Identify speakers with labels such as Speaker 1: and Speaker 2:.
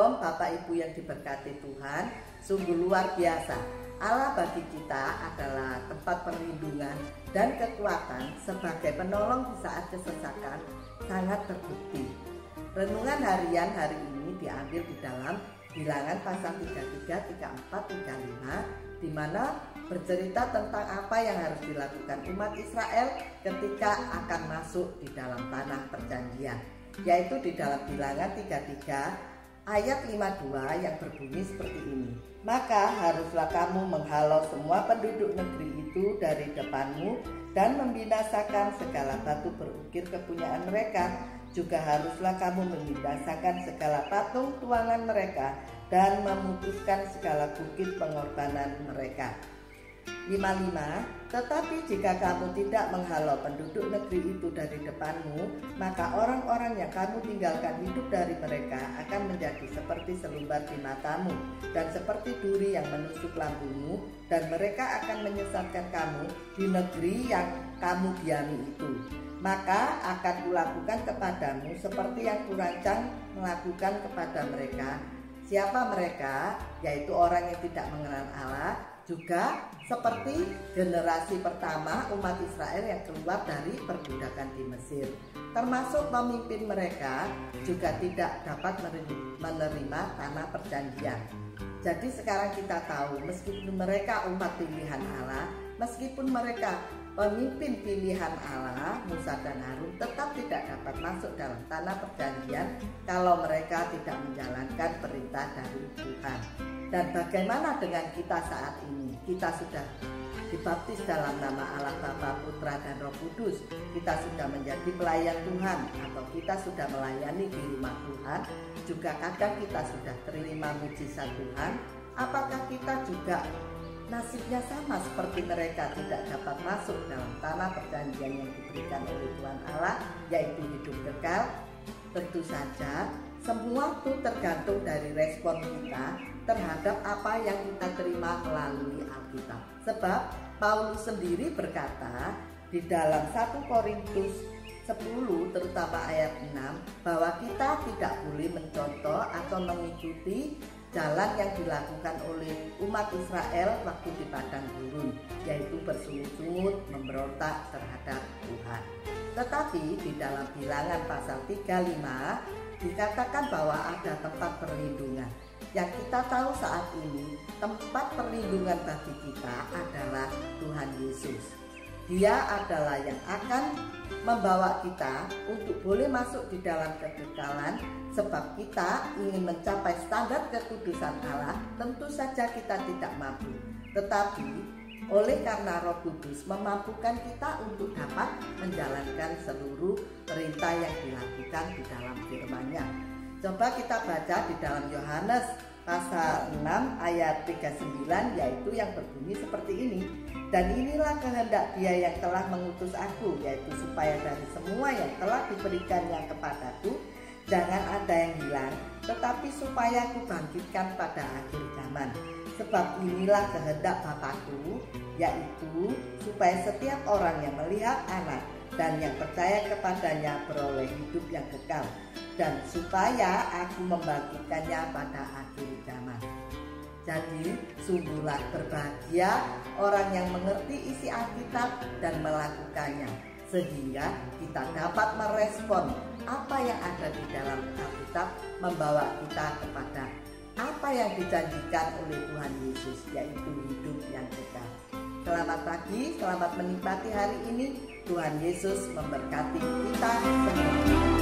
Speaker 1: Shalom Bapak Ibu yang diberkati Tuhan. Sungguh luar biasa, Allah bagi kita adalah tempat perlindungan dan kekuatan sebagai penolong di saat kesesakan sangat terbukti. Renungan harian hari ini diambil di dalam Bilangan pasal 33, 34, 35, di mana bercerita tentang apa yang harus dilakukan umat Israel ketika akan masuk di dalam tanah perjanjian, yaitu di dalam Bilangan 33 ayat 52 yang berbunyi seperti ini. Maka haruslah kamu menghalau semua penduduk negeri itu dari depanmu dan membinasakan segala batu berukir kepunyaan mereka. Juga haruslah kamu membinasakan segala patung tuangan mereka dan memutuskan segala bukit pengorbanan mereka. 55. Tetapi jika kamu tidak menghalau penduduk negeri itu dari depanmu, maka orang-orang yang kamu tinggalkan hidup dari mereka akan menjadi seperti selumbar di matamu dan seperti duri yang menusuk lambungmu, dan mereka akan menyesatkan kamu di negeri yang kamu diami itu. Maka akan kulakukan kepadamu seperti yang kurancang melakukan kepada mereka. Siapa mereka? Yaitu orang yang tidak mengenal Allah, juga seperti generasi pertama umat Israel yang keluar dari perbudakan di Mesir. Termasuk pemimpin mereka juga tidak dapat menerima tanah perjanjian. Jadi sekarang kita tahu, meskipun mereka umat pilihan Allah, meskipun mereka pemimpin pilihan Allah, Musa dan Harun tetap tidak dapat masuk dalam tanah perjanjian kalau mereka tidak menjalankan perintah dari Tuhan. Dan bagaimana dengan kita saat ini? Kita sudah dibaptis dalam nama Allah Bapa, Putra, dan Roh Kudus. Kita sudah menjadi pelayan Tuhan, atau kita sudah melayani di rumah Tuhan. Juga kadang kita sudah terima mujizat Tuhan. Apakah kita juga nasibnya sama seperti mereka, tidak dapat masuk dalam tanah perjanjian yang diberikan oleh Tuhan Allah, yaitu hidup kekal? Tentu saja semua itu tergantung dari respon kita terhadap apa yang kita terima melalui Alkitab. Sebab Paulus sendiri berkata di dalam 1 Korintus 10 terutama ayat 6 bahwa kita tidak boleh mencontoh atau mengikuti jalan yang dilakukan oleh umat Israel waktu di padang gurun, yaitu bersungut-sungut memberontak terhadap Tuhan. Tetapi di dalam Bilangan pasal 35 dikatakan bahwa ada tempat perlindungan. Yang kita tahu saat ini, tempat perlindungan bagi kita adalah Tuhan Yesus. Dia adalah yang akan membawa kita untuk boleh masuk di dalam kekekalan. Sebab kita ingin mencapai standar kekudusan Allah, tentu saja kita tidak mampu. Tetapi oleh karena Roh Kudus memampukan kita untuk dapat menjalankan seluruh perintah yang dilakukan di dalam firman-Nya. Coba kita baca di dalam Yohanes pasal 6 ayat 39, yaitu yang berbunyi seperti ini. Dan inilah kehendak Dia yang telah mengutus aku, yaitu supaya dari semua yang telah diberikannya kepadaku jangan ada yang hilang, tetapi supaya aku bangkitkan pada akhir zaman. Sebab inilah kehendak Bapakku, yaitu supaya setiap orang yang melihat Anak dan yang percaya kepadanya beroleh hidup yang kekal, dan supaya aku membangkitkannya pada akhir zaman. Jadi sungguhlah berbahagia orang yang mengerti isi Alkitab dan melakukannya, sehingga kita dapat merespon apa yang ada di dalam Alkitab, membawa kita kepada apa yang dijanjikan oleh Tuhan Yesus, yaitu hidup yang kekal. Selamat pagi, selamat menikmati hari ini. Tuhan Yesus memberkati kita semua.